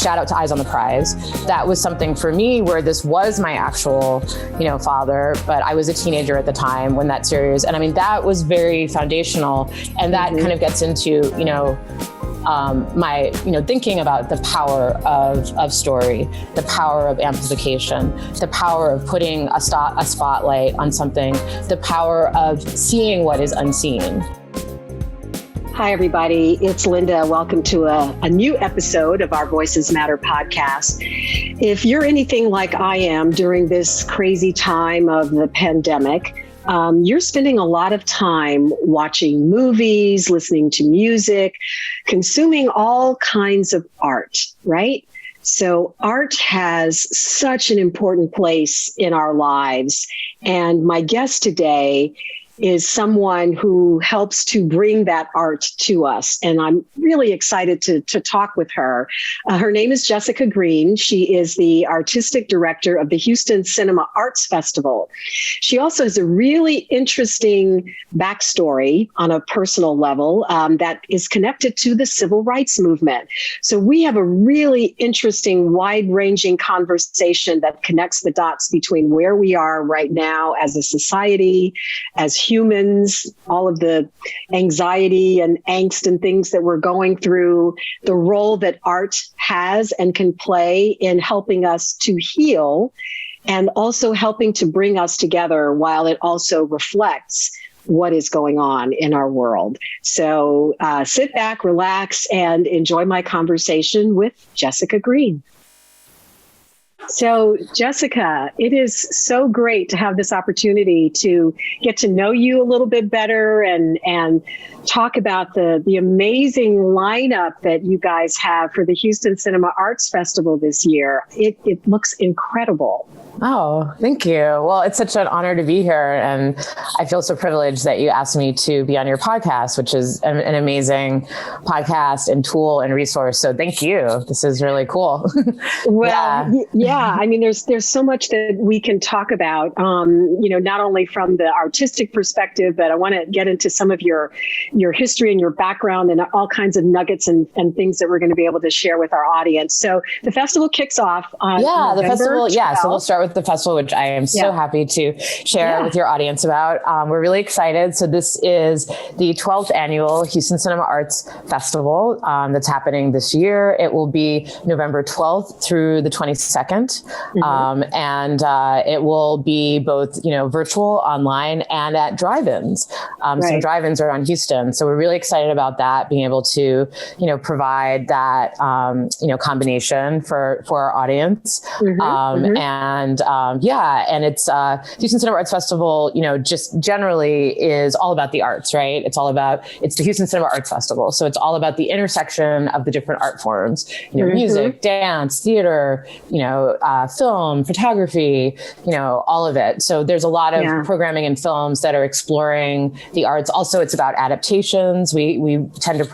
shout out to Eyes on the Prize. That was something for me where this was my actual, father, but I was a teenager at the time when that series, and I mean, that was very foundational. And that kind of gets into, my, thinking about the power of story, the power of amplification, the power of putting a spotlight on something, the power of seeing what is unseen. Hi, everybody. It's Linda. Welcome to a new episode of our Voices Matter podcast. If you're anything like I am during this crazy time of the pandemic, you're spending a lot of time watching movies, listening to music, consuming all kinds of art, right? So art has such an important place in our lives. And my guest today is someone who helps to bring that art to us. And I'm really excited to talk with her. Her name is Jessica Green. She is the artistic director of the Houston Cinema Arts Festival. She also has a really interesting backstory on a personal level that is connected to the civil rights movement. So we have a really interesting, wide-ranging conversation that connects the dots between where we are right now as a society, as humans, all of the anxiety and angst and things that we're going through, the role that art has and can play in helping us to heal and also helping to bring us together while it also reflects what is going on in our world. So sit back, relax, and enjoy my conversation with Jessica Green. So, Jessica, it is so great to have this opportunity to get to know you a little bit better and talk about the amazing lineup that you guys have for the Houston Cinema Arts Festival this year. It looks incredible. Oh, thank you. Well, it's such an honor to be here. And I feel so privileged that you asked me to be on your podcast, which is an amazing podcast and tool and resource. So thank you. This is really cool. Well, yeah. I mean, there's so much that we can talk about, not only from the artistic perspective, but I want to get into some of your history and your background and all kinds of nuggets and things that we're going to be able to share with our audience. So the festival kicks off on November the festival. 12th. Yeah. So we'll start with the festival, which I am so happy to share with your audience about. We're really excited. So this is the 12th annual Houston Cinema Arts Festival that's happening this year. It will be November 12th through the 22nd. And it will be both, virtual, online, and at drive-ins. Some drive-ins are on Houston. So we're really excited about that, being able to, provide that, combination for our audience. And it's Houston Cinema Arts Festival, just generally is all about the arts, right? It's the Houston Cinema Arts Festival. So it's all about the intersection of the different art forms, music, dance, theater, film, photography, all of it. So there's a lot of programming and films that are exploring the arts. Also, it's about adaptations. We tend to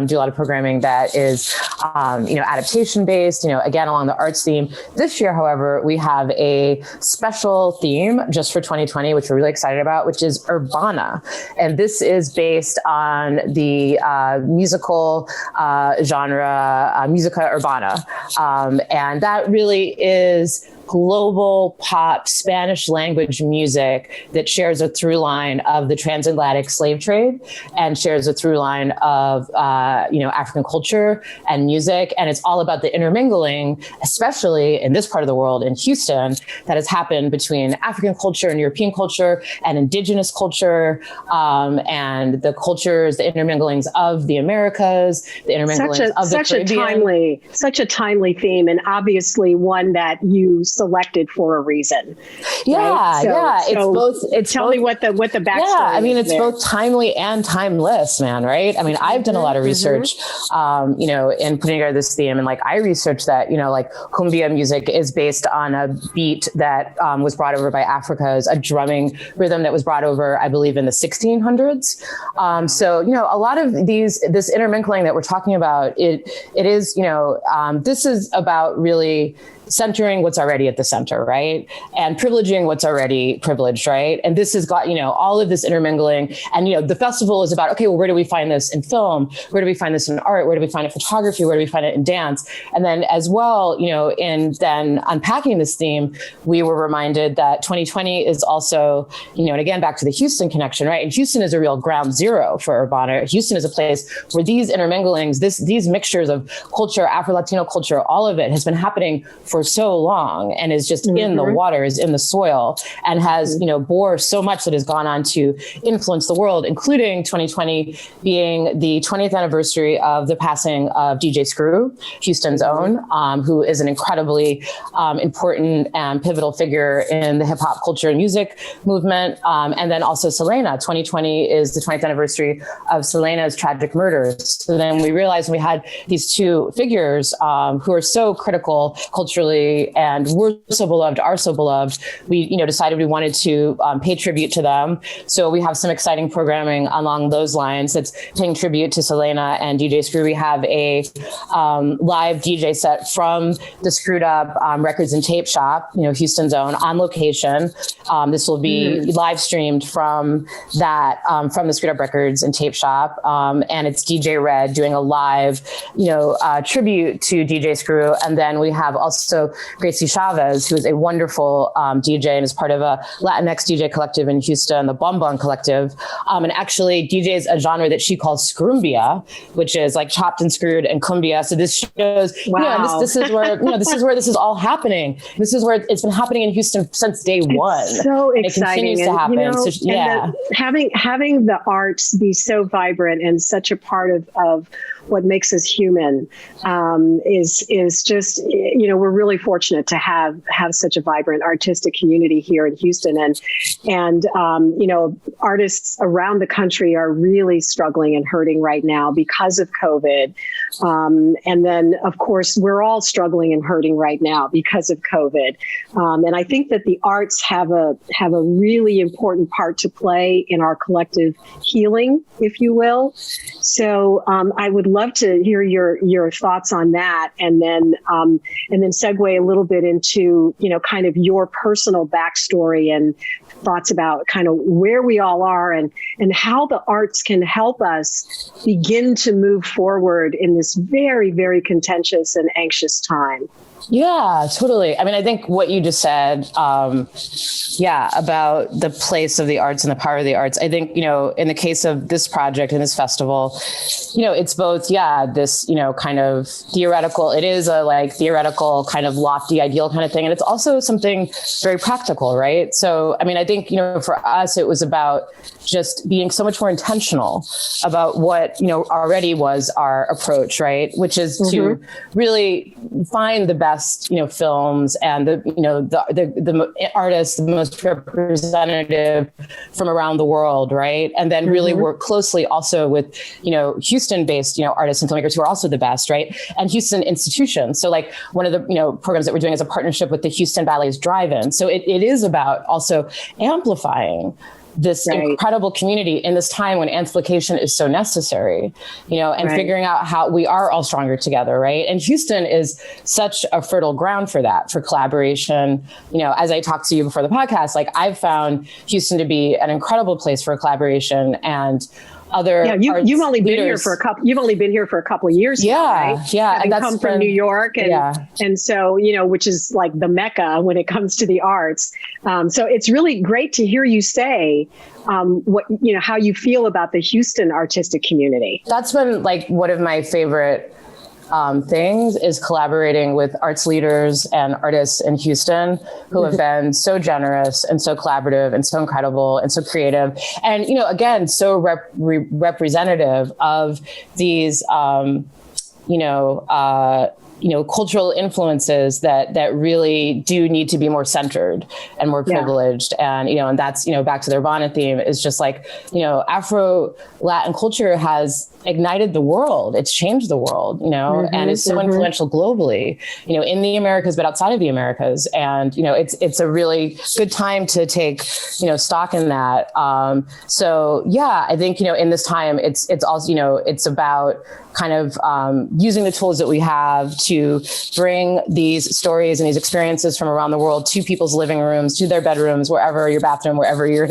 do a lot of programming that is, adaptation based, again, along the arts theme. This year, however, we have a special theme just for 2020, which we're really excited about, which is Urbana. And this is based on the musical genre, Musica Urbana. And that really is global pop Spanish language music that shares a through line of the transatlantic slave trade and shares a through line of, African culture and music. And it's all about the intermingling, especially in this part of the world, in Houston, that has happened between African culture and European culture and indigenous culture, and the cultures, the interminglings of the Americas, the interminglings of the Caribbean. Such a timely theme, and obviously one that you selected for a reason. Yeah, right? It's both. Tell me what the backstory is. Yeah, I mean, it's both timely and timeless, man. Right? I mean, I've done a lot of research, in putting together this theme, and like I researched that, cumbia music is based on a beat that was brought over by Africa's, a drumming rhythm that was brought over, I believe, in the 1600s. So, a lot of this intermingling that we're talking about, it is, this is about really centering what's already already at the center, right? And privileging what's already privileged, right? And this has got, all of this intermingling. And, the festival is about, okay, well, where do we find this in film? Where do we find this in art? Where do we find it in photography? Where do we find it in dance? And then as well, in then unpacking this theme, we were reminded that 2020 is also, and again, back to the Houston connection, right? And Houston is a real ground zero for Urbana. Houston is a place where these interminglings, these mixtures of culture, Afro-Latino culture, all of it has been happening for so long and is just in the water, is in the soil, and has, bore so much that has gone on to influence the world, including 2020 being the 20th anniversary of the passing of DJ Screw, Houston's own, who is an incredibly important and pivotal figure in the hip hop culture and music movement. And then also Selena. 2020 is the 20th anniversary of Selena's tragic murder. So then we realized we had these two figures who are so critical culturally and were so beloved, are so beloved. We, decided we wanted to pay tribute to them. So we have some exciting programming along those lines that's paying tribute to Selena and DJ Screw. We have a live DJ set from the Screwed Up Records and Tape Shop, Houston's own, on location. This will be live streamed from that, from the Screwed Up Records and Tape Shop. And it's DJ Red doing a live, tribute to DJ Screw. And then we have also Gracie Chavez, who is a wonderful DJ and is part of a Latinx DJ collective in Houston, the Bum Bum Collective. And actually DJs a genre that she calls scrumbia, which is like chopped and screwed and cumbia. So this shows, this is where, this is where this is all happening. This is where it's been happening in Houston since day one. It's so exciting. It continues to happen. Having the arts be so vibrant and such a part of what makes us human is just, we're really fortunate to have such a vibrant artistic community here in Houston. And artists around the country are really struggling and hurting right now because of COVID. And then, of course, we're all struggling and hurting right now because of COVID. And I think that the arts have a really important part to play in our collective healing, if you will. So I would love to hear your thoughts on that, and then segue a little bit into kind of your personal backstory and thoughts about kind of where we all are and how the arts can help us begin to move forward in this very, very contentious and anxious time. Yeah, totally. I mean, I think what you just said, about the place of the arts and the power of the arts. I think, in the case of this project and this festival, it's both, this, kind of theoretical, it is a theoretical kind of lofty ideal kind of thing. And it's also something very practical, right? So, I mean, I think, for us, it was about just being so much more intentional about what, already was our approach, right? Which is to really find the best, films and the artists, the most representative from around the world, right? And then really work closely also with, Houston-based, artists and filmmakers who are also the best, right? And Houston institutions. So one of the, programs that we're doing is a partnership with the Houston Ballet's Drive-In. So it is about also amplifying this incredible community in this time when amplification is so necessary, and figuring out how we are all stronger together, right? And Houston is such a fertile ground for that, for collaboration. As I talked to you before the podcast, I've found Houston to be an incredible place for collaboration and other. You've only been here for a couple. You've only been here for a couple of years. Right? And that's come from New York, and so which is like the Mecca when it comes to the arts. So it's really great to hear you say how you feel about the Houston artistic community. That's been one of my favorite things is collaborating with arts leaders and artists in Houston who have been so generous and so collaborative and so incredible and so creative. And, again, so representative of these, cultural influences that really do need to be more centered and more privileged. And, and that's, back to the Urbana theme is just Afro-Latin culture has ignited the world. It's changed the world, and it's so influential globally, in the Americas, but outside of the Americas. And, it's a really good time to take, stock in that. I think, in this time, it's also, it's about kind of using the tools that we have to bring these stories and these experiences from around the world to people's living rooms, to their bedrooms, wherever your bathroom, wherever you're,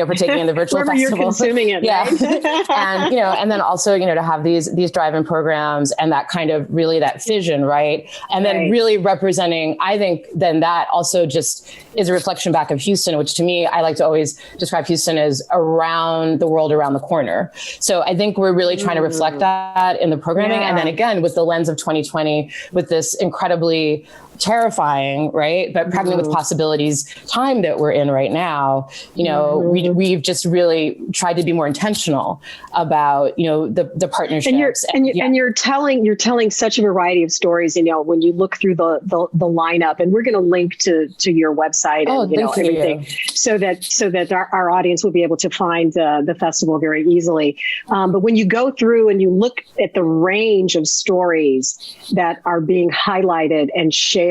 partaking in the virtual wherever festival. You're consuming it. Yeah. Right? And then also, to have these drive-in programs and that kind of really that vision, right? And then really representing, I think then that also just is a reflection back of Houston, which to me, I like to always describe Houston as around the world, around the corner. So I think we're really trying to reflect that in the programming. And then again, with the lens of 2020, with this incredibly terrifying, right, but pregnant with possibilities time that we're in right now, we've just really tried to be more intentional about, the partnerships. And you're telling such a variety of stories, when you look through the lineup, and we're going to link to your website and everything, so that our audience will be able to find the festival very easily. But when you go through and you look at the range of stories that are being highlighted and shared,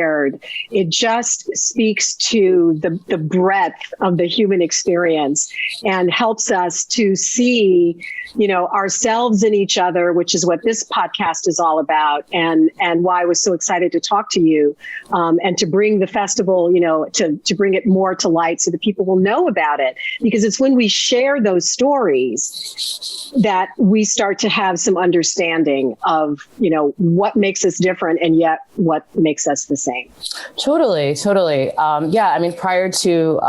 it just speaks to the breadth of the human experience and helps us to see, ourselves in each other, which is what this podcast is all about, and why I was so excited to talk to you, and to bring the festival, to bring it more to light so that people will know about it, because it's when we share those stories that we start to have some understanding of, what makes us different and yet what makes us the same. Totally. Prior to,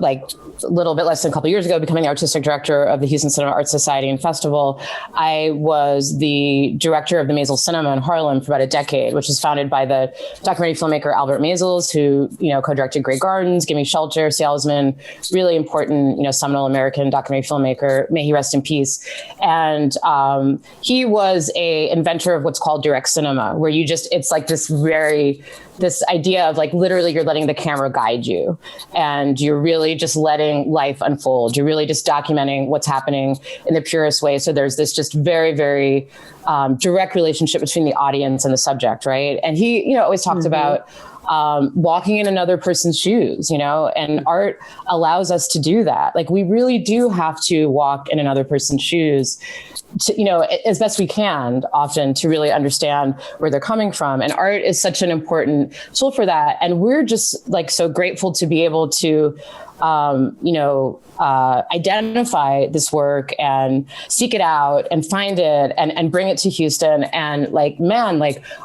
like a little bit less than a couple of years ago, becoming the artistic director of the Houston Cinema Arts Society and Festival, I was the director of the Maysles Cinema in Harlem for about a decade, which was founded by the documentary filmmaker Albert Maysles, who, co-directed Grey Gardens, Give Me Shelter, Salesman, really important, seminal American documentary filmmaker. May he rest in peace. And he was a inventor of what's called direct cinema, where it's like this idea of like literally you're letting the camera guide you, and you're really just letting life unfold. You're really just documenting what's happening in the purest way. So there's this just very, very direct relationship between the audience and the subject, right? And he, always talked about walking in another person's shoes, and art allows us to do that. Like we really do have to walk in another person's shoes to, as best we can often, to really understand where they're coming from. And art is such an important tool for that. And we're just like so grateful to be able to identify this work and seek it out and find it and bring it to Houston. And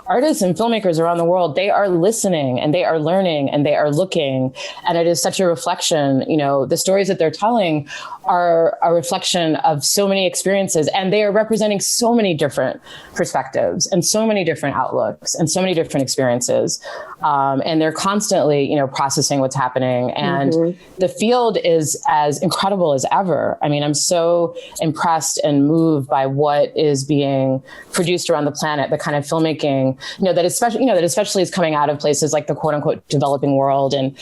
artists and filmmakers around the world, they are listening and they are learning and they are looking. And it is such a reflection, the stories that they're telling are a reflection of so many experiences, and they are representing so many different perspectives and so many different outlooks and so many different experiences. And they're constantly, processing what's happening. And the field is as incredible as ever. I mean, I'm so impressed and moved by what is being produced around the planet, the kind of filmmaking, that especially is coming out of places like the quote unquote developing world. And,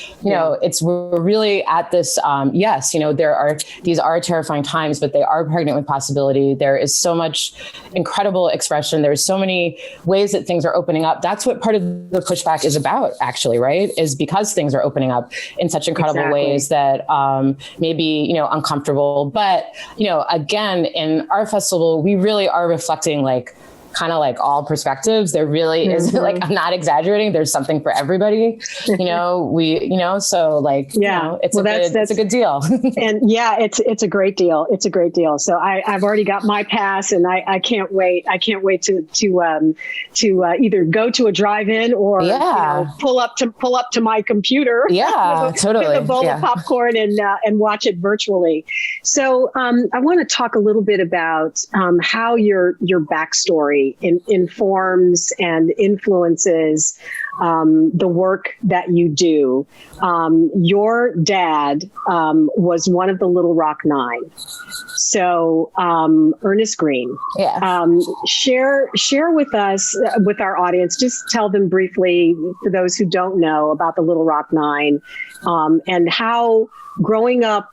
we're really at this, these are terrifying times, but they are pregnant with possibility. There is so much incredible expression. There's so many ways that things are opening up. That's what part of the pushback is about, actually, right? Is because things are opening up in such incredible ways that may be, uncomfortable. But, again, in our festival, we really are reflecting kind of like all perspectives. There really is I'm not exaggerating. There's something for everybody, so it's a good deal. And it's a great deal. It's a great deal. So I've already got my pass, and I can't wait. I can't wait to either go to a drive-in or pull up to my computer. Yeah, totally. With a bowl of popcorn and watch it virtually. So I want to talk a little bit about how your backstory informs and influences the work that you do. Your dad was one of the Little Rock Nine. So Ernest Green. Yeah. Share with us, with our audience, just tell them briefly, for those who don't know, about the Little Rock Nine, and how growing up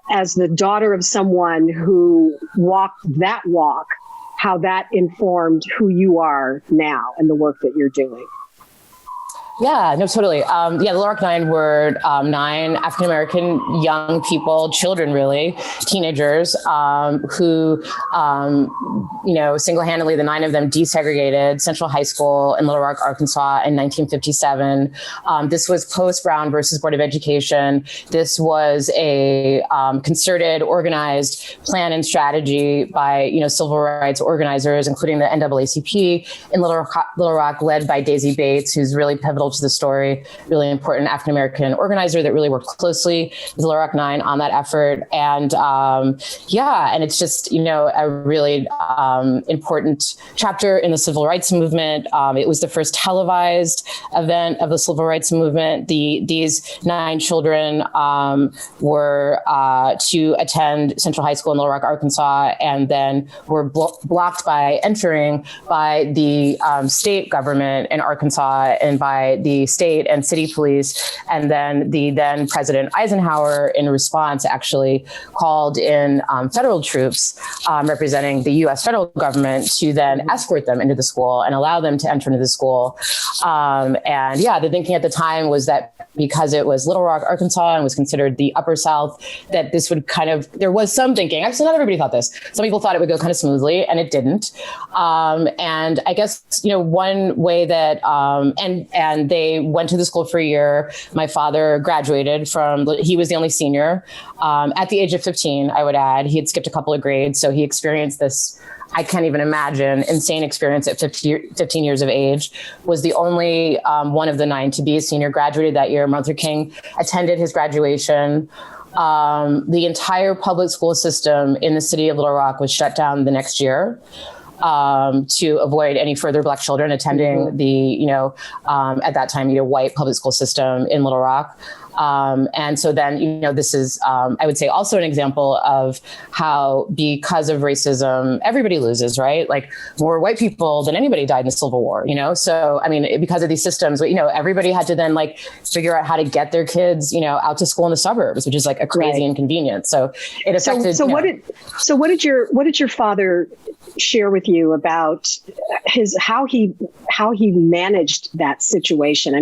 as the daughter of someone who walked that walk, how that informed who you are now and the work that you're doing. Yeah, no, totally. The Little Rock Nine were 9 African-American young people, children really, teenagers, who, single-handedly, the 9 of them desegregated Central High School in Little Rock, Arkansas in 1957. This was post-Brown versus Board of Education. This was a concerted, organized plan and strategy by, civil rights organizers, including the NAACP in Little Rock, led by Daisy Bates, who's really pivotal to the story, really important African-American organizer that really worked closely with Little Rock Nine on that effort. And and it's just, a really important chapter in the civil rights movement. It was the first televised event of the civil rights movement. These 9 children were to attend Central High School in Little Rock, Arkansas, and then were blocked by entering by the state government in Arkansas and by the state and city police. And then the then President Eisenhower, in response, actually called in federal troops representing the U.S. federal government to then escort them into the school and allow them to enter into the school. The thinking at the time was that because it was Little Rock, Arkansas, and was considered the upper South, that this would there was some thinking, actually not everybody thought this. Some people thought it would go kind of smoothly, and it didn't. And I guess, one way that, and they went to the school for a year. My father graduated he was the only senior. At the age of 15, I would add, he had skipped a couple of grades. So he experienced this, I can't even imagine, insane experience at 15 years of age, was the only one of the 9 to be a senior, graduated that year. Martin Luther King attended his graduation. The entire public school system in the city of Little Rock was shut down the next year to avoid any further Black children attending the, at that time, white public school system in Little Rock. And so then, this is, I would say, also an example of how, because of racism, everybody loses, right? Like more white people than anybody died in the Civil War, So, because of these systems, everybody had to then figure out how to get their kids, out to school in the suburbs, which is like a crazy inconvenience. So it affected. So what did your father share with you about how he managed that situation?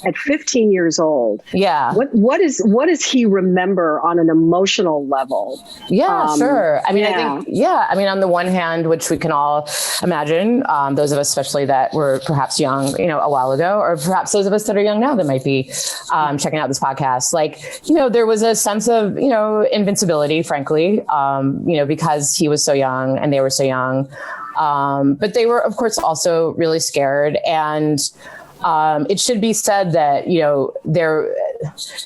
At 15 years old. Yeah. What does he remember on an emotional level? Yeah, sure. I think, on the one hand, which we can all imagine, those of us especially that were perhaps young, a while ago, or perhaps those of us that are young now that might be checking out this podcast, there was a sense of, invincibility, frankly, because he was so young and they were so young. But they were, of course, also really scared. And it should be said that,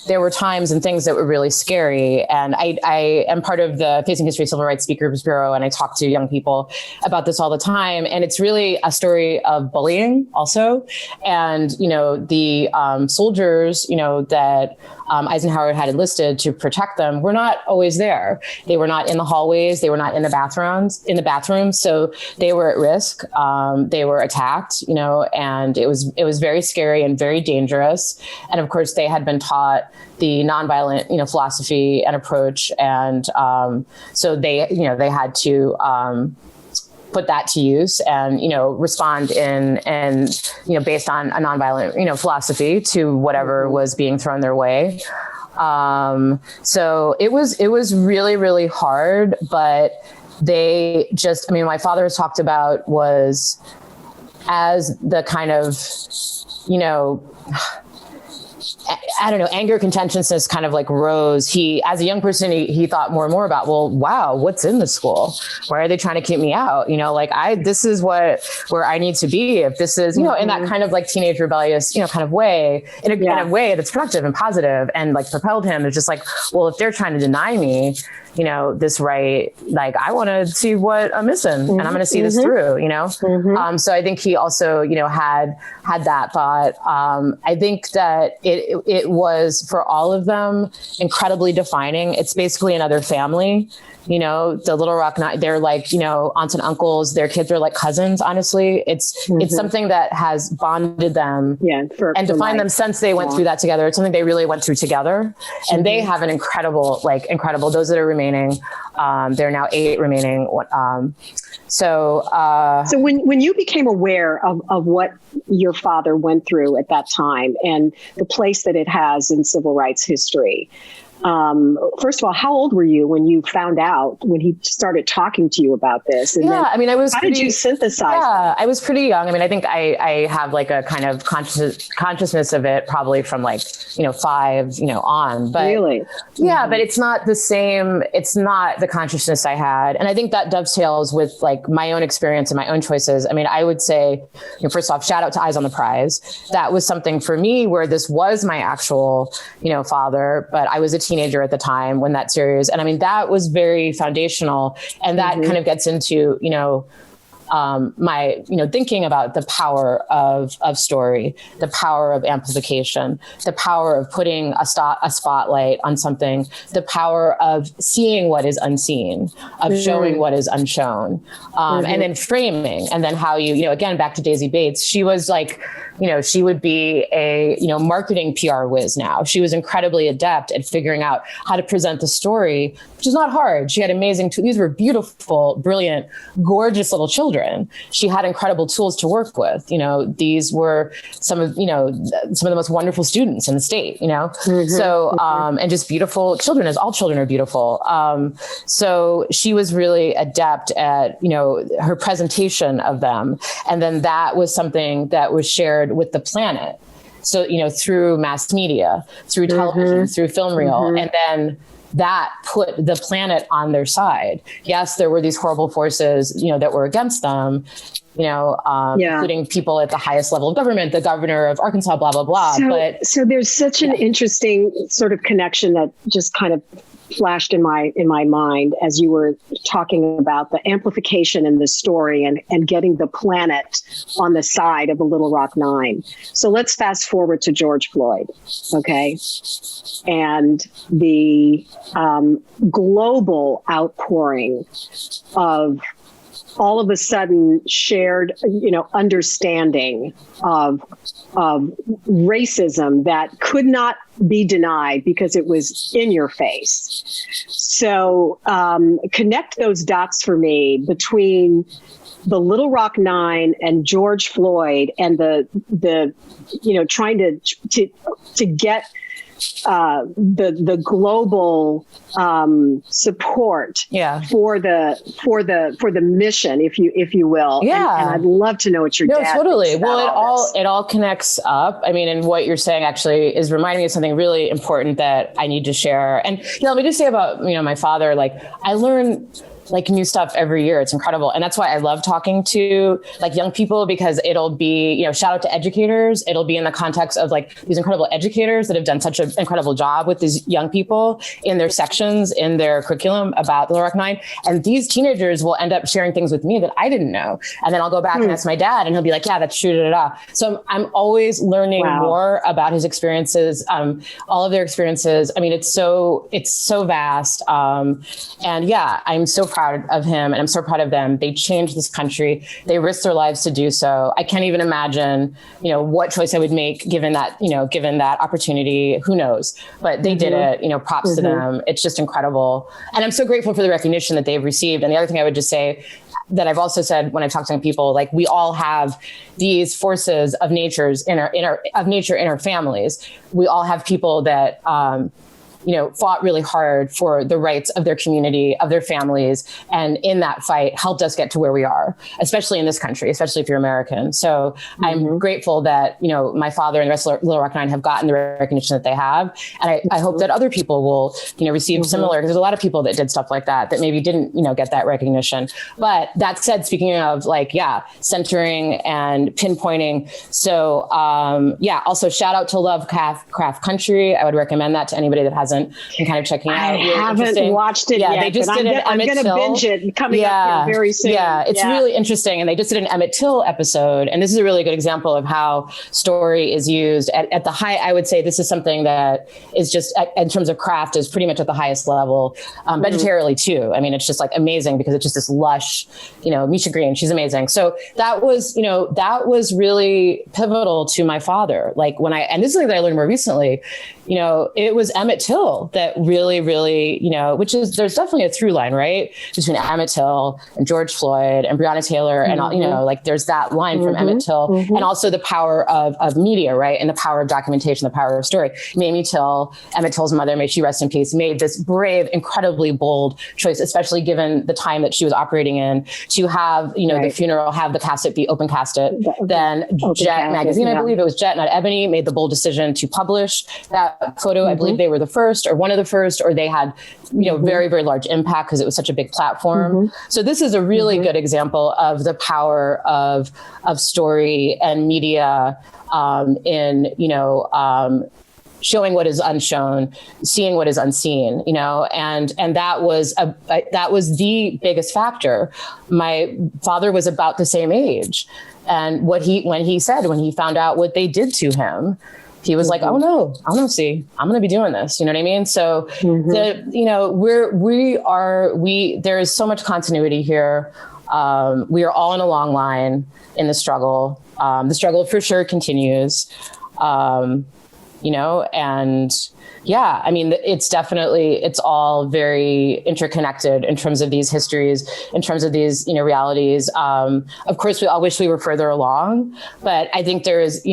there were times and things that were really scary. And I am part of the Facing History Civil Rights Speakers Bureau, and I talk to young people about this all the time. And it's really a story of bullying also. And, the soldiers, that Eisenhower had enlisted to protect them were not always there. They were not in the hallways. They were not in the bathrooms. So they were at risk. They were attacked, and it was very scary and very dangerous. And of course, they had been taught the nonviolent, philosophy and approach. And so they had to put that to use and, respond based on a nonviolent, philosophy to whatever was being thrown their way. So it was really, really hard, but they just, my father has talked about was as the kind of, anger, contentiousness kind of rose. He, as a young person, he thought more and more about, well, wow, what's in the school? Why are they trying to keep me out? This is where I need to be. If this is, in that kind of teenage rebellious, kind of way, in a way that's productive and positive and propelled him. It's just well, if they're trying to deny me, this right, I want to see what I'm missing and I'm going to see this through, So I think he also, had that thought. I think that it was for all of them incredibly defining. It's basically another family, you know, the Little Rock Nine, they're like, you know, aunts and uncles, their kids are like cousins. Honestly, it's something that has bonded them and defined them since they went through that together. It's something they really went through together, and they have an incredible, those that are remaining. There are now 8 remaining. So when you became aware of what your father went through at that time and the place that it has in civil rights history, first of all, how old were you when you found out, when he started talking to you about this? And I mean, how did you synthesize that? I was pretty young. I mean, I think I have like a kind of consciousness of it probably from like, 5, on. But really? Yeah, but it's not the same. It's not the consciousness I had. And I think that dovetails with like my own experience and my own choices. I mean, I would say, first off, shout out to Eyes on the Prize. That was something for me where this was my actual, father, but I was a teenager at the time when that series, and I mean, that was very foundational. And that kind of gets into, my, thinking about the power of story, the power of amplification, the power of putting a spotlight on something, the power of seeing what is unseen, of showing what is unshown, and then framing, and then how you, again, back to Daisy Bates, she was like, she would be a, marketing PR whiz now. She was incredibly adept at figuring out how to present the story, which is not hard. She had amazing tools. These were beautiful, brilliant, gorgeous little children. She had incredible tools to work with. These were some of the most wonderful students in the state, So, and just beautiful children, as all children are beautiful. So she was really adept at, her presentation of them. And then that was something that was shared with the planet. So, through mass media, through television, through film reel, and then that put the planet on their side. Yes, there were these horrible forces, that were against them, including people at the highest level of government, the governor of Arkansas, blah, blah, blah. So there's such an interesting sort of connection that just kind of flashed in my mind as you were talking about the amplification in the story and getting the planet on the side of the Little Rock Nine. So let's fast forward to George Floyd, okay? And the global outpouring of all of a sudden shared, understanding of racism that could not be denied because it was in your face. So connect those dots for me between the Little Rock Nine and George Floyd and the trying to get the global support for the mission, if you will. Yeah. And I'd love to know what your dad totally. thinks about Well, it all connects up. I mean, and what you're saying actually is reminding me of something really important that I need to share. And let me just say about my father. Like, I learn new stuff every year. It's incredible. And that's why I love talking to young people, because it'll be, shout out to educators. It'll be in the context of these incredible educators that have done such an incredible job with these young people in their sections, in their curriculum about the Little Rock Nine. And these teenagers will end up sharing things with me that I didn't know. And then I'll go back and ask my dad, and he'll be like, yeah, that's true. Da, da, da. So I'm always learning more about his experiences, all of their experiences. I mean, it's so vast. And yeah, I'm so proud of him, and I'm so proud of them. They changed this country. They risked their lives to do so. I can't even imagine, what choice I would make given that opportunity. Who knows? But they did it. Props to them. It's just incredible, and I'm so grateful for the recognition that they've received. And the other thing I would just say that I've also said when I talk to young people, we all have these forces of nature in our families. We all have people that fought really hard for the rights of their community, of their families. And in that fight helped us get to where we are, especially in this country, especially if you're American. So I'm grateful that, my father and the rest of Little Rock Nine have gotten the recognition that they have. And I hope that other people will, receive similar, because there's a lot of people that did stuff like that maybe didn't, get that recognition. But that said, speaking of centering and pinpointing. So also shout out to Lovecraft Country. I would recommend that to anybody that hasn't hasn't been kind of checking out. I haven't watched it yet. They just did I'm going to binge it coming up here very soon. Yeah, it's really interesting. And they just did an Emmett Till episode. And this is a really good example of how story is used at the high. I would say this is something that is just, in terms of craft, is pretty much at the highest level, vegetarianly too. I mean, it's just like amazing because it's just this lush, Misha Green, she's amazing. So that was really pivotal to my father. Like and this is something that I learned more recently, it was Emmett Till that really, really, there's definitely a through line, right? Between Emmett Till and George Floyd and Breonna Taylor and all, there's that line from Emmett Till and also the power of media, right? And the power of documentation, the power of story. Mamie Till, Emmett Till's mother, may she rest in peace, made this brave, incredibly bold choice, especially given the time that she was operating in, to have, the funeral, have the casket be open casket. Then Jet magazine, I believe it was Jet, not Ebony, made the bold decision to publish that photo. I believe they were the first or one of the first, or they had, very, very large impact because it was such a big platform. So this is a really good example of the power of story and media in, showing what is unshown, seeing what is unseen, and that was the biggest factor. My father was about the same age. And when he found out what they did to him, he was like, oh no, see, I'm going to be doing this. You know what I mean? So there is so much continuity here. We are all in a long line in the struggle. The struggle for sure continues. It's all very interconnected in terms of these histories, in terms of these, realities. Of course, we all wish we were further along, but I think there is,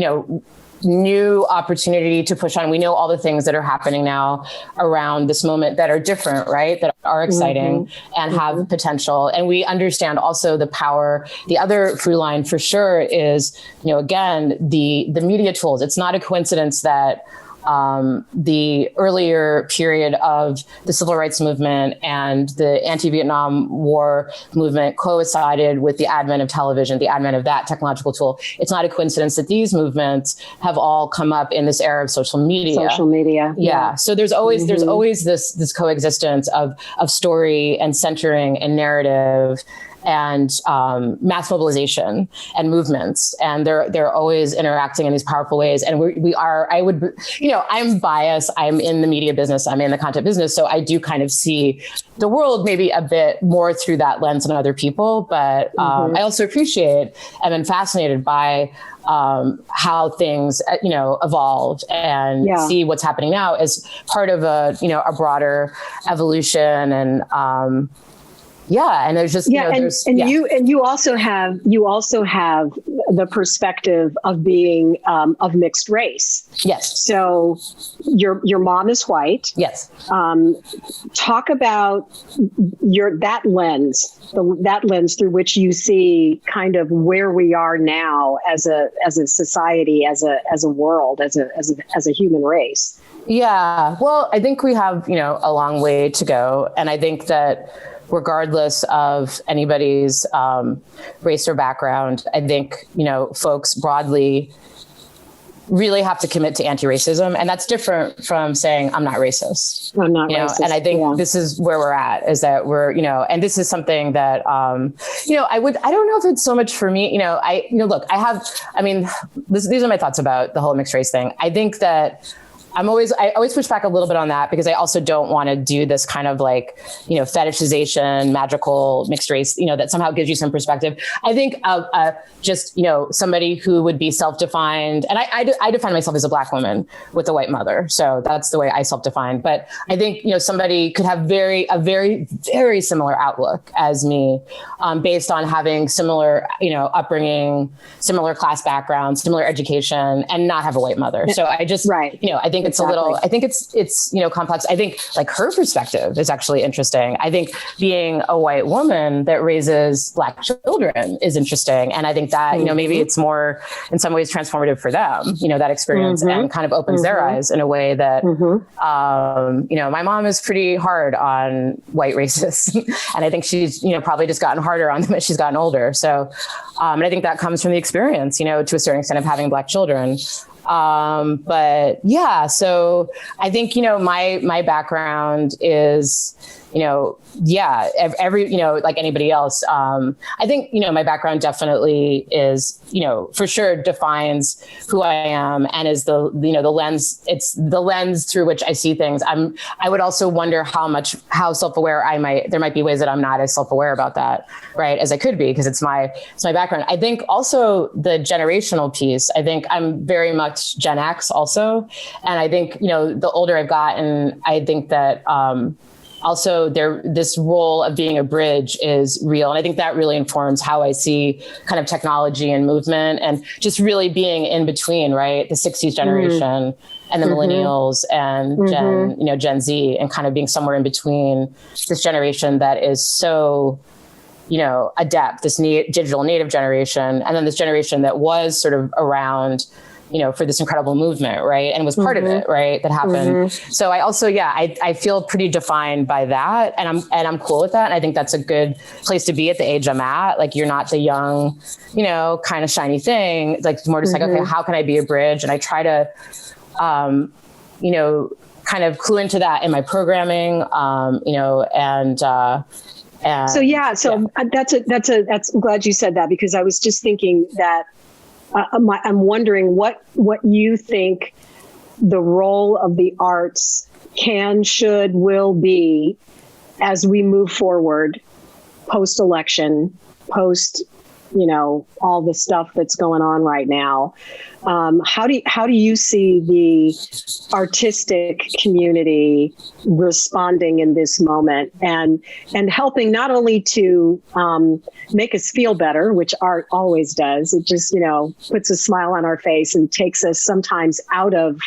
new opportunity to push on. We know all the things that are happening now around this moment that are different, right? That are exciting and have potential. And we understand also the power. The other through line for sure is, again, the media tools. It's not a coincidence that the earlier period of the civil rights movement and the anti-Vietnam War movement coincided with the advent of television, the advent of that technological tool. It's not a coincidence that these movements have all come up in this era of social media. Yeah. So there's always this coexistence of story and centering and narrative and mass mobilization and movements, and they're always interacting in these powerful ways. And I'm biased. I'm in the media business. I'm in the content business, so I do kind of see the world maybe a bit more through that lens than other people. But I also appreciate and am fascinated by how things evolve and see what's happening now as part of a broader evolution and. And there's just you also have the perspective of being of mixed race. Yes. So your mom is white. Yes. Talk about that lens through which you see kind of where we are now as a society, as a world, as a human race. Yeah. Well, I think we have a long way to go, and I think that. Regardless of anybody's race or background, I think, folks broadly really have to commit to anti-racism. And that's different from saying, I'm not racist. I'm not racist. And I think this is where we're at, is that we're, and this is something that, I don't know if it's so much for me, these are my thoughts about the whole mixed race thing. I think that I always push back a little bit on that because I also don't want to do this kind of fetishization, magical mixed race, that somehow gives you some perspective. I think just somebody who would be self-defined, and I define myself as a Black woman with a white mother. So that's the way I self-define. But I think, somebody could have a very, very similar outlook as me, based on having similar, upbringing, similar class background, similar education, and not have a white mother. So I just, I think it's it's complex. I think her perspective is actually interesting. I think being a white woman that raises Black children is interesting. And I think that, maybe it's more in some ways transformative for them, that experience and kind of opens their eyes in a way that, my mom is pretty hard on white racists. And I think she's, probably just gotten harder on them as she's gotten older. So, and I think that comes from the experience, to a certain extent of having Black children. But yeah, so I think, my background is, every, like anybody else. I think, my background definitely is, for sure defines who I am and is the lens, it's the lens through which I see things. I would also wonder how self-aware there might be ways that I'm not as self-aware about that, right, as I could be, because it's my background. I think also the generational piece, I think I'm very much Gen X also. And I think, the older I've gotten, I think that, also, this role of being a bridge is real. And I think that really informs how I see kind of technology and movement and just really being in between, right? The 60s generation and the millennials and Gen Z, and kind of being somewhere in between this generation that is so, adept, this digital native generation, and then this generation that was sort of around, for this incredible movement, right? And was part of it, right? That happened. So I also, I feel pretty defined by that, and I'm cool with that. And I think that's a good place to be at the age I'm at. Like, you're not the young, kind of shiny thing. It's like more just like, okay, how can I be a bridge? And I try to, kind of clue into that in my programming, that's I'm glad you said that, because I was just thinking that I'm wondering what you think the role of the arts can, should, will be as we move forward post-election, post, all the stuff that's going on right now. How do you see the artistic community responding in this moment and helping not only to make us feel better, which art always does. It just, puts a smile on our face and takes us sometimes out of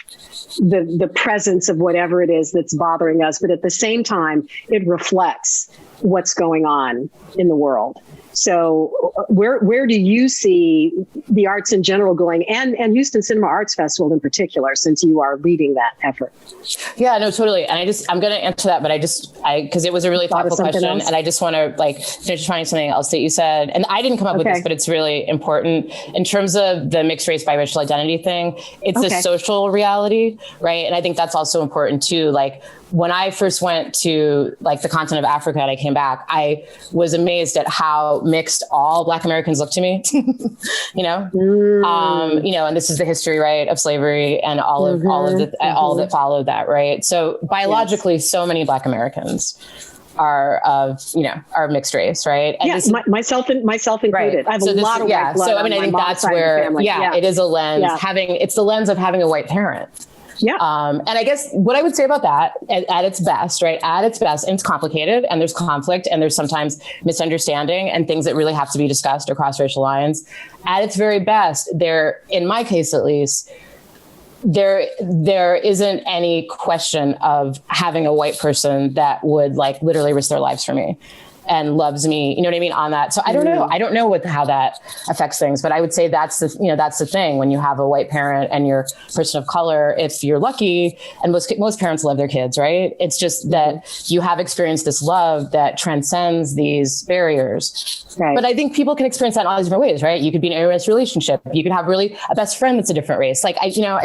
the presence of whatever it is that's bothering us. But at the same time, it reflects what's going on in the world. So where do you see the arts in general going, and Houston Cinema Arts Festival in particular, since you are leading that effort? Yeah, no, totally. And I'm going to answer that, but because it was a really thoughtful question, and I just want to finish finding something else that you said. And I didn't come up with this, but it's really important in terms of the mixed race biracial identity thing. It's a social reality, right? And I think that's also important too. Like, when I first went to the continent of Africa and I came back, I was amazed at how mixed all Black Americans looked to me, and this is the history, right, of slavery and all that followed that, right? So biologically, so many Black Americans are of mixed race, right? And myself included. Right. I have a lot of white blood. So I think that's where, it is a lens it's the lens of having a white parent. Yeah. And I guess what I would say about that at its best, right? At its best, and it's complicated, and there's conflict, and there's sometimes misunderstanding and things that really have to be discussed across racial lines. At its very best, in my case at least, there isn't any question of having a white person that would literally risk their lives for me and loves me, you know what I mean, on that. So I don't know. I don't know how that affects things, but I would say that's the thing when you have a white parent and you're a person of color, if you're lucky, and most parents love their kids, right? It's just that you have experienced this love that transcends these barriers. Right. But I think people can experience that in all these different ways, right? You could be in an interracial relationship. You could have really a best friend that's a different race. I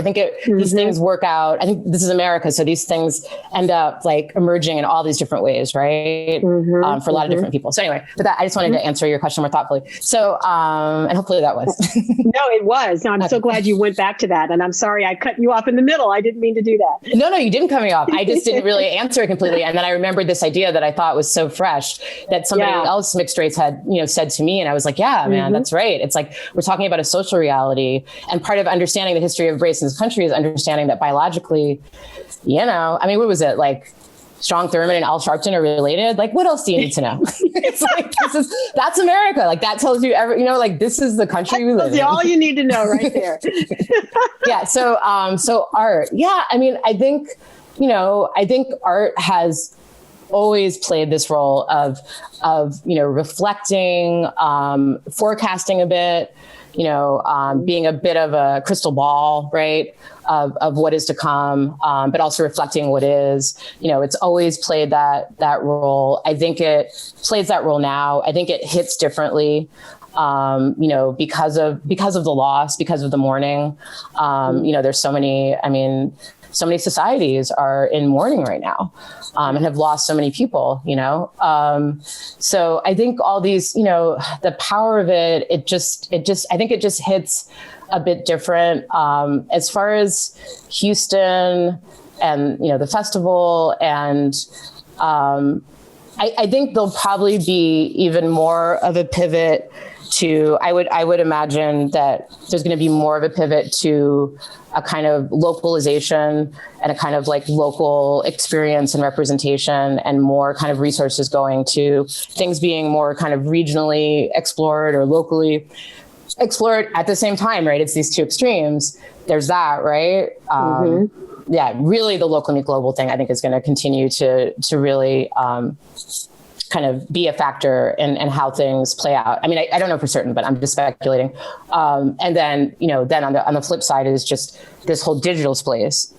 think these things work out. I think this is America. So these things end up emerging in all these different ways, right? For a lot of different people. So anyway, but I just wanted to answer your question more thoughtfully. So, and hopefully that was. No, it was. No, I'm so glad you went back to that. And I'm sorry I cut you off in the middle. I didn't mean to do that. No, you didn't cut me off. I just didn't really answer it completely. And then I remembered this idea that I thought was so fresh that somebody else mixed race had, said to me. And I was like, yeah, man, that's right. It's we're talking about a social reality. And part of understanding the history of race in this country is understanding that biologically, what was it? Strong Thurman and Al Sharpton are related. What else do you need to know? It's that's America. That tells you this is the country we live in. All you need to know right there. Yeah. So art. Yeah. I think art has always played this role of reflecting, forecasting a bit, being a bit of a crystal ball, right, of what is to come, but also reflecting what is. It's always played that role. I think it plays that role now. I think it hits differently. because of the loss, because of the mourning. There's so many societies are in mourning right now, and have lost so many people, so I think all these, the power of it, I think it just hits a bit different, as far as Houston and, the festival. And, I think there'll probably be even more of a pivot to, I would imagine that there's going to be more of a pivot to a kind of localization and a kind of like local experience and representation, and more kind of resources going to things being more kind of regionally explored or locally explored at the same time, right? It's these two extremes. There's that, right? Yeah, really the local meet global thing, I think, is going to continue to really kind of be a factor in how things play out. I mean, I don't know for certain, but I'm just speculating. And then, then on the flip side is just this whole digital space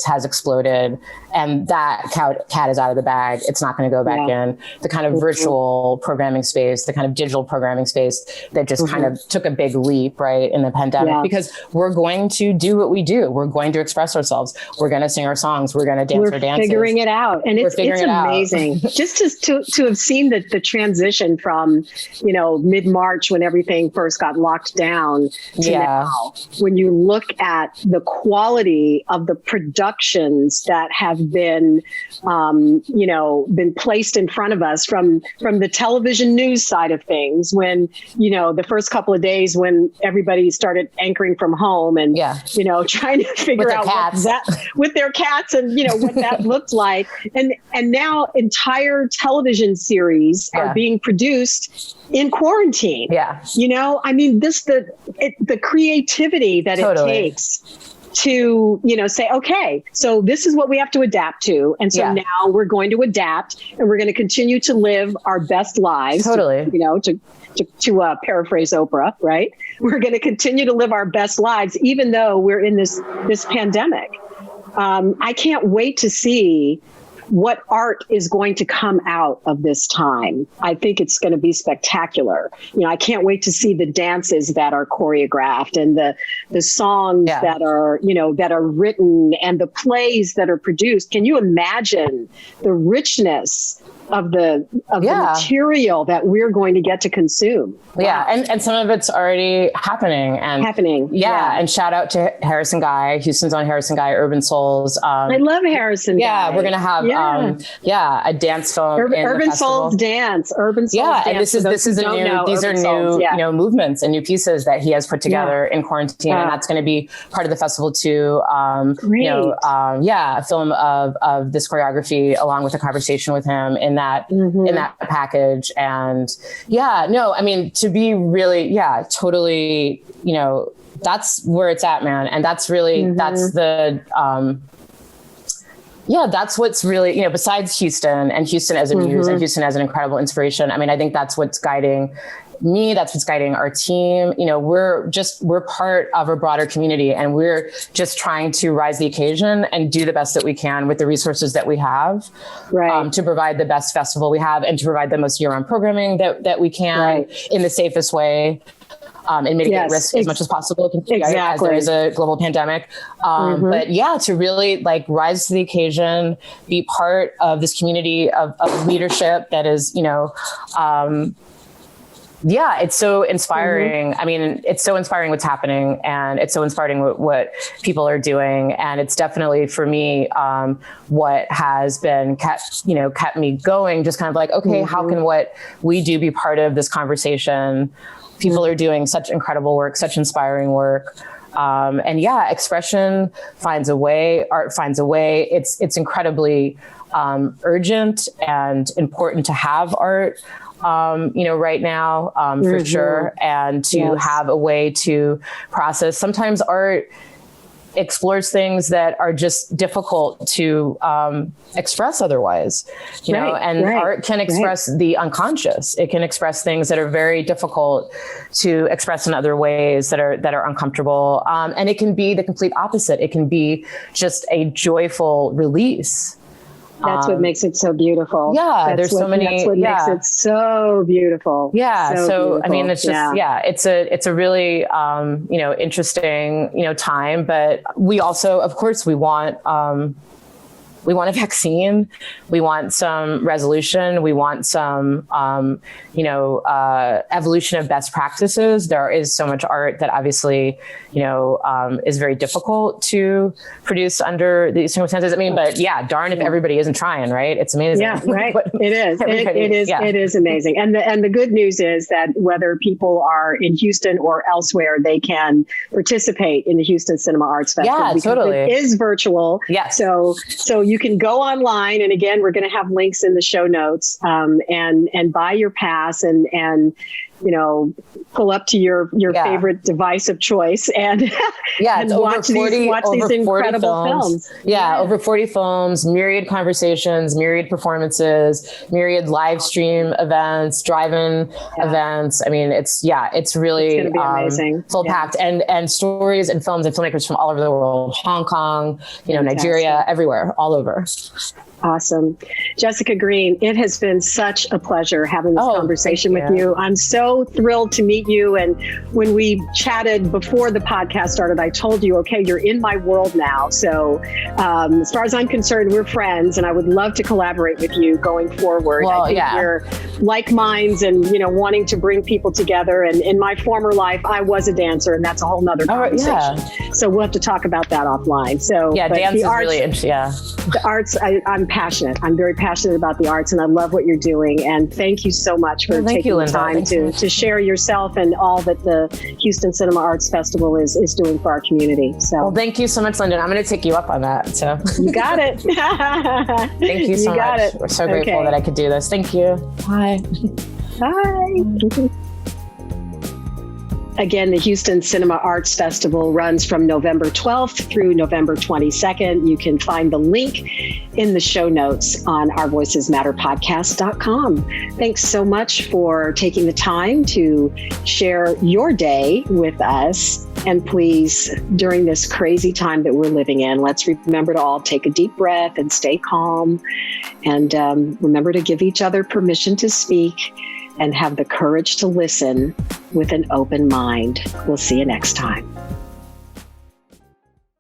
has exploded, and that cat is out of the bag. It's not going to go back in. The kind of virtual programming space, the kind of digital programming space that just kind of took a big leap, right, in the pandemic, because we're going to do what we do. We're going to express ourselves. We're going to sing our songs. We're going to dance our dances. We're figuring it out. And it's amazing. Just to have seen the transition from, mid-March when everything first got locked down to now, when you look at the quality of the productions that have been, been placed in front of us from the television news side of things, when, the first couple of days when everybody started anchoring from home and, trying to figure out with their cats and, what that looked like. And now entire television series are being produced in quarantine. The creativity that it takes to, say, okay, so this is what we have to adapt to. And so now we're going to adapt, and we're going to continue to live our best lives. To paraphrase Oprah, right? We're going to continue to live our best lives, even though we're in this pandemic. I can't wait to see what art is going to come out of this time. I think it's going to be spectacular. I can't wait to see the dances that are choreographed, and the songs that are written, and the plays that are produced. Can you imagine the richness of the material that we're going to get to consume? Wow. And some of it's already happening. And shout out to Harrison Guy, Houston's own Harrison Guy, Urban Souls. I love Harrison Guy. We're going to have a dance film. Urban Souls Dance. Dance. And these are new movements and new pieces that he has put together in quarantine, and that's going to be part of the festival too. A film of this choreography along with a conversation with him in that package. And to be really, totally, that's where it's at, man. And that's really, that's the, that's what's really, besides Houston and Houston as a muse and Houston as an incredible inspiration. I mean, I think that's what's guiding me. That's what's guiding our team. We're part of a broader community, and we're just trying to rise the occasion and do the best that we can with the resources that we have, to provide the best festival we have, and to provide the most year-round programming that we can in the safest way. And mitigate risk as much as possible, as there is a global pandemic. But to really rise to the occasion, be part of this community of leadership that is, it's so inspiring. I mean, it's so inspiring what's happening, and it's so inspiring what people are doing. And it's definitely, for me, what has been kept me going, just kind of okay, how can what we do be part of this conversation? People are doing such incredible work, such inspiring work. Expression finds a way, art finds a way. It's incredibly urgent and important to have art, right now, for sure. And to have a way to process. Sometimes art explores things that are just difficult to express otherwise, art can express the unconscious. It can express things that are very difficult to express in other ways that are uncomfortable. And it can be the complete opposite. It can be just a joyful release That's what makes it so beautiful. Yeah, there's so many. That's what makes it so beautiful. Yeah. So beautiful. I mean, it's just it's a really interesting time. But we also, of course, we want a vaccine. We want some resolution. We want some, evolution of best practices. There is so much art that obviously, is very difficult to produce under these circumstances. I mean, but yeah, darn if everybody isn't trying, right? It's amazing. Yeah, right. It is. It is amazing. And the good news is that whether people are in Houston or elsewhere, they can participate in the Houston Cinema Arts Festival. Yeah, totally. It is virtual. Yes. So you can go online, and again, we're going to have links in the show notes, and buy your pass and pull up to your favorite device of choice and it's watch these incredible films. Over 40 films, myriad conversations, myriad performances, myriad live stream events, drive-in events. I mean, it's really it's gonna be amazing. Full packed and stories and films and filmmakers from all over the world, Hong Kong, Nigeria, everywhere, all over. Awesome. Jessica Green, it has been such a pleasure having this conversation with you. I'm so thrilled to meet you. And when we chatted before the podcast started, I told you, okay, you're in my world now. So as far as I'm concerned, we're friends, and I would love to collaborate with you going forward. Well, I think you're like minds and, wanting to bring people together. And in my former life, I was a dancer, and that's a whole nother conversation. So we'll have to talk about that offline. So dance is really interesting. The arts, I'm passionate. I'm very passionate about the arts, and I love what you're doing. And thank you so much for taking the time to share yourself and all that the Houston Cinema Arts Festival is doing for our community. So thank you so much, Lyndon. I'm going to take you up on that. So you got it. Thank you so much. We're so grateful that I could do this. Thank you. Bye. Bye. Again, the Houston Cinema Arts Festival runs from November 12th through November 22nd. You can find the link in the show notes on ourvoicesmatterpodcast.com. Thanks so much for taking the time to share your day with us. And please, during this crazy time that we're living in, let's remember to all take a deep breath and stay calm. And remember to give each other permission to speak and have the courage to listen with an open mind. We'll see you next time.